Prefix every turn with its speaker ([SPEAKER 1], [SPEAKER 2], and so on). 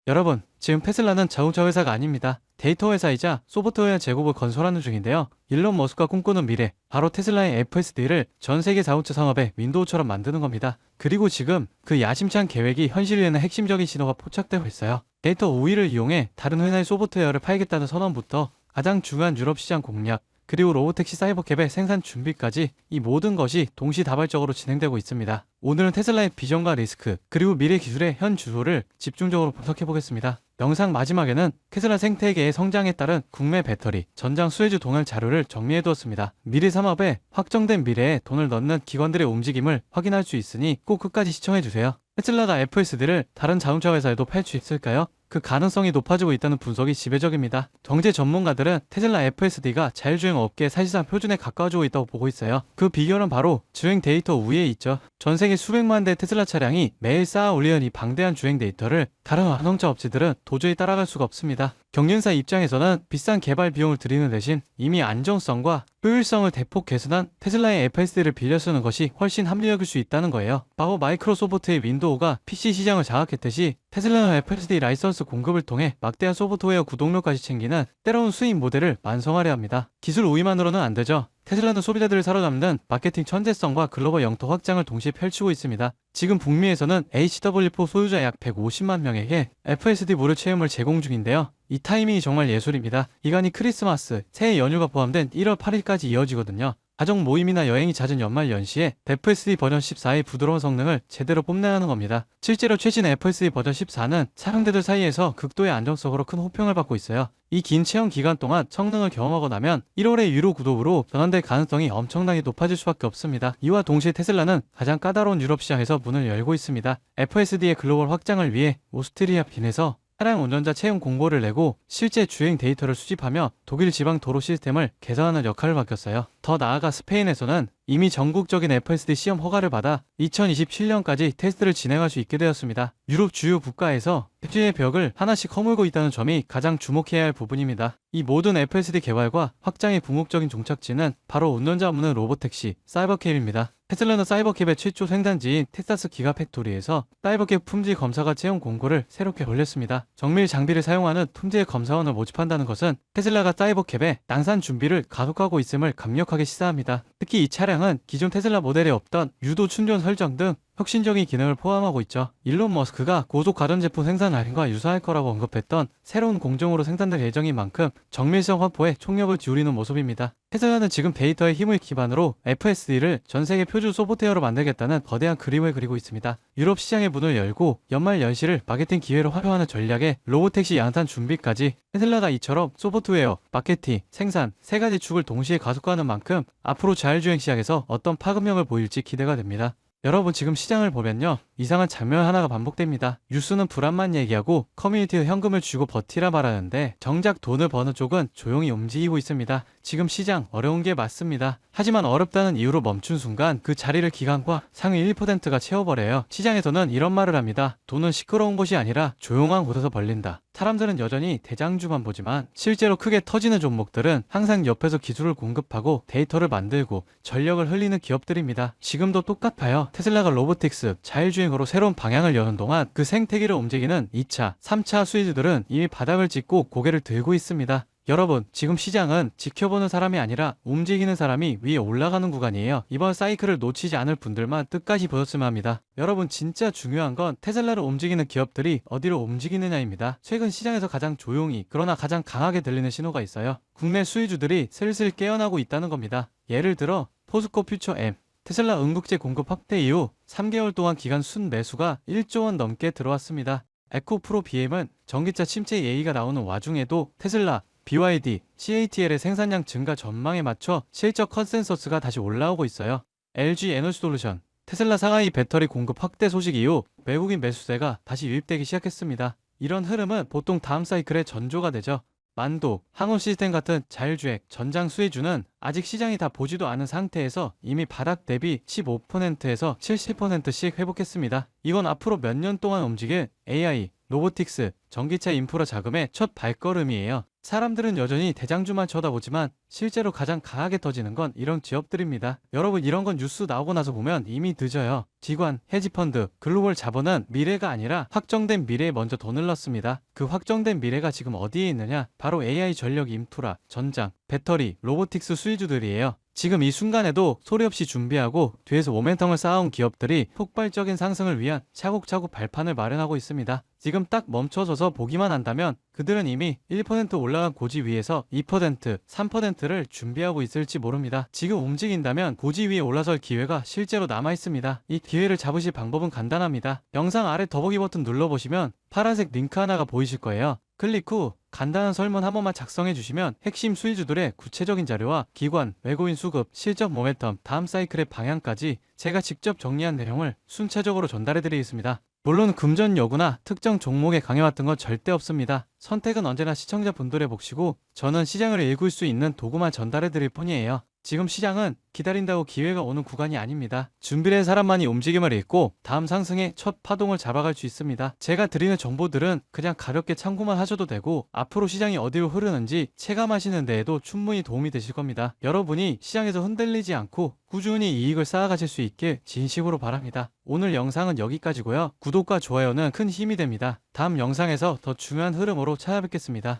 [SPEAKER 1] 여러분, 지금 테슬라는 자동차 회사가 아닙니다. 데이터 회사이자 소프트웨어 제국을 건설하는 중인데요. 일론 머스크가 꿈꾸는 미래, 바로 테슬라의 FSD를 전 세계 자동차 산업의 윈도우처럼 만드는 겁니다. 그리고 지금 그 야심찬 계획이 현실에는 핵심적인 신호가 포착되고 있어요. 데이터 우위를 이용해 다른 회사의 소프트웨어를 팔겠다는 선언부터 가장 중요한 유럽 시장 공략, 그리고 로보택시 사이버캡의 생산 준비까지 이 모든 것이 동시다발적으로 진행되고 있습니다. 오늘은 테슬라의 비전과 리스크, 그리고 미래 기술의 현 주소를 집중적으로 분석해 보겠습니다. 영상 마지막에는 테슬라 생태계의 성장에 따른 국내 배터리, 전장 수혜주 동향 자료를 정리해 두었습니다. 미래 산업에 확정된 미래에 돈을 넣는 기관들의 움직임을 확인할 수 있으니 꼭 끝까지 시청해 주세요. 테슬라가 FSD를 다른 자동차 회사에도 팔 수 있을까요? 그 가능성이 높아지고 있다는 분석이 지배적입니다. 경제 전문가들은 테슬라 FSD가 자율주행 업계의 사실상 표준에 가까워지고 있다고 보고 있어요. 그 비결은 바로 주행 데이터 우위에 있죠. 전 세계 수백만 대의 테슬라 차량이 매일 쌓아 올리는 이 방대한 주행 데이터를 다른 자동차 업체들은 도저히 따라갈 수가 없습니다. 경륜사 입장에서는 비싼 개발 비용을 들이는 대신 이미 안정성과 효율성을 대폭 개선한 테슬라의 FSD를 빌려 쓰는 것이 훨씬 합리적일 수 있다는 거예요. 과거 마이크로소프트의 윈도우가 PC 시장을 장악했듯이 테슬라는 FSD 라이선스 공급을 통해 막대한 소프트웨어 구독료까지 챙기는 때로운 수익 모델을 완성하려 합니다. 기술 우위만으로는 안 되죠. 테슬라는 소비자들을 사로잡는 마케팅 천재성과 글로벌 영토 확장을 동시에 펼치고 있습니다. 지금 북미에서는 HW4 소유자 약 150만 명에게 FSD 무료 체험을 제공 중인데요. 이 타이밍이 정말 예술입니다. 기간이 크리스마스, 새해 연휴가 포함된 1월 8일까지 이어지거든요. 가족 모임이나 여행이 잦은 연말 연시에 FSD 버전 14의 부드러운 성능을 제대로 뽐내는 겁니다. 실제로 최신 FSD 버전 14는 사용자들 사이에서 극도의 안정성으로 큰 호평을 받고 있어요. 이 긴 체험 기간 동안 성능을 경험하고 나면 1월에 유로 구독으로 전환될 가능성이 엄청나게 높아질 수밖에 없습니다. 이와 동시에 테슬라는 가장 까다로운 유럽 시장에서 문을 열고 있습니다. FSD의 글로벌 확장을 위해 오스트리아 빈에서 차량 운전자 채용 공고를 내고 실제 주행 데이터를 수집하며 독일 지방 도로 시스템을 개선하는 역할을 맡겼어요. 더 나아가 스페인에서는 이미 전국적인 FSD 시험 허가를 받아 2027년까지 테스트를 진행할 수 있게 되었습니다. 유럽 주요 국가에서 택지의 벽을 하나씩 허물고 있다는 점이 가장 주목해야 할 부분입니다. 이 모든 FSD 개발과 확장의 궁극적인 종착지는 바로 운전자 없는 로보택시, 사이버캡입니다. 테슬라는 사이버캡의 최초 생산지인 텍사스 기가팩토리에서 사이버캡 품질 검사가 채용 공고를 새롭게 올렸습니다. 정밀 장비를 사용하는 품질 검사원을 모집한다는 것은 테슬라가 사이버캡의 양산 준비를 가속하고 있음을 강력하게 시사합니다. 특히 이 차량은 기존 테슬라 모델에 없던 유도 충전 설정 등 혁신적인 기능을 포함하고 있죠. 일론 머스크가 고속 가전제품 생산 라인과 유사할 거라고 언급했던 새로운 공정으로 생산될 예정인 만큼 정밀성 확보에 총력을 기울이는 모습입니다. 테슬라는 지금 데이터의 힘을 기반으로 FSD를 전 세계 표준 소프트웨어로 만들겠다는 거대한 그림을 그리고 있습니다. 유럽 시장의 문을 열고 연말 연시를 마케팅 기회로 활용하는 전략에 로보택시 양산 준비까지 테슬라가 이처럼 소프트웨어, 마케팅, 생산 세 가지 축을 동시에 가속화하는 만큼 앞으로 자율주행 시장에서 어떤 파급력을 보일지 기대가 됩니다. 여러분 지금 시장을 보면요, 이상한 장면 하나가 반복됩니다. 뉴스는 불안만 얘기하고 커뮤니티에 현금을 주고 버티라 말하는데 정작 돈을 버는 쪽은 조용히 움직이고 있습니다. 지금 시장 어려운 게 맞습니다. 하지만 어렵다는 이유로 멈춘 순간 그 자리를 기관과 상위 1%가 채워버려요. 시장에서는 이런 말을 합니다. 돈은 시끄러운 곳이 아니라 조용한 곳에서 벌린다. 사람들은 여전히 대장주만 보지만 실제로 크게 터지는 종목들은 항상 옆에서 기술을 공급하고 데이터를 만들고 전력을 흘리는 기업들입니다. 지금도 똑같아요. 테슬라가 로보틱스, 자율주행으로 새로운 방향을 여는 동안 그 생태계를 움직이는 2차, 3차 수혜주들은 이미 바닥을 찍고 고개를 들고 있습니다. 여러분, 지금 시장은 지켜보는 사람이 아니라 움직이는 사람이 위에 올라가는 구간이에요. 이번 사이클을 놓치지 않을 분들만 끝까지 보셨으면 합니다. 여러분, 진짜 중요한 건 테슬라를 움직이는 기업들이 어디로 움직이느냐입니다. 최근 시장에서 가장 조용히 그러나 가장 강하게 들리는 신호가 있어요. 국내 수혜주들이 슬슬 깨어나고 있다는 겁니다. 예를 들어 포스코 퓨처 M, 테슬라 응급제 공급 확대 이후 3개월 동안 기간 순매수가 1조 원 넘게 들어왔습니다. 에코프로 BM은 전기차 침체 예의가 나오는 와중에도 테슬라, BYD, CATL의 생산량 증가 전망에 맞춰 실적 컨센서스가 다시 올라오고 있어요. LG 에너지솔루션, 테슬라 상하이 배터리 공급 확대 소식 이후 외국인 매수세가 다시 유입되기 시작했습니다. 이런 흐름은 보통 다음 사이클의 전조가 되죠. 만도, 항우 시스템 같은 자율주행, 전장 수혜주는 아직 시장이 다 보지도 않은 상태에서 이미 바닥 대비 15%에서 70%씩 회복했습니다. 이건 앞으로 몇 년 동안 움직일 AI, 로보틱스, 전기차 인프라 자금의 첫 발걸음이에요. 사람들은 여전히 대장주만 쳐다보지만 실제로 가장 강하게 터지는 건 이런 기업들입니다. 여러분, 이런 건 뉴스 나오고 나서 보면 이미 늦어요. 기관, 헤지펀드, 글로벌 자본은 미래가 아니라 확정된 미래에 먼저 돈을 넣습니다. 그 확정된 미래가 지금 어디에 있느냐? 바로 AI 전력 인프라, 전장, 배터리, 로보틱스 수혜주들이에요. 지금 이 순간에도 소리 없이 준비하고 뒤에서 모멘텀을 쌓아온 기업들이 폭발적인 상승을 위한 차곡차곡 발판을 마련하고 있습니다. 지금 딱 멈춰져서 보기만 한다면 그들은 이미 1% 올라간 고지 위에서 2%, 3%를 준비하고 있을지 모릅니다. 지금 움직인다면 고지 위에 올라설 기회가 실제로 남아 있습니다. 이 기회를 잡으실 방법은 간단합니다. 영상 아래 더보기 버튼 눌러보시면 파란색 링크 하나가 보이실 거예요. 클릭 후 간단한 설문 한 번만 작성해 주시면 핵심 수혜주들의 구체적인 자료와 기관, 외국인 수급, 실적 모멘텀, 다음 사이클의 방향까지 제가 직접 정리한 내용을 순차적으로 전달해 드리겠습니다. 물론 금전 여부나 특정 종목에 강해왔던 건 절대 없습니다. 선택은 언제나 시청자분들의 몫이고 저는 시장을 읽을 수 있는 도구만 전달해 드릴 뿐이에요. 지금 시장은 기다린다고 기회가 오는 구간이 아닙니다. 준비된 사람만이 움직임을 읽고 다음 상승의 첫 파동을 잡아갈 수 있습니다. 제가 드리는 정보들은 그냥 가볍게 참고만 하셔도 되고 앞으로 시장이 어디로 흐르는지 체감하시는 데에도 충분히 도움이 되실 겁니다. 여러분이 시장에서 흔들리지 않고 꾸준히 이익을 쌓아가실 수 있길 진심으로 바랍니다. 오늘 영상은 여기까지고요. 구독과 좋아요는 큰 힘이 됩니다. 다음 영상에서 더 중요한 흐름으로 찾아뵙겠습니다.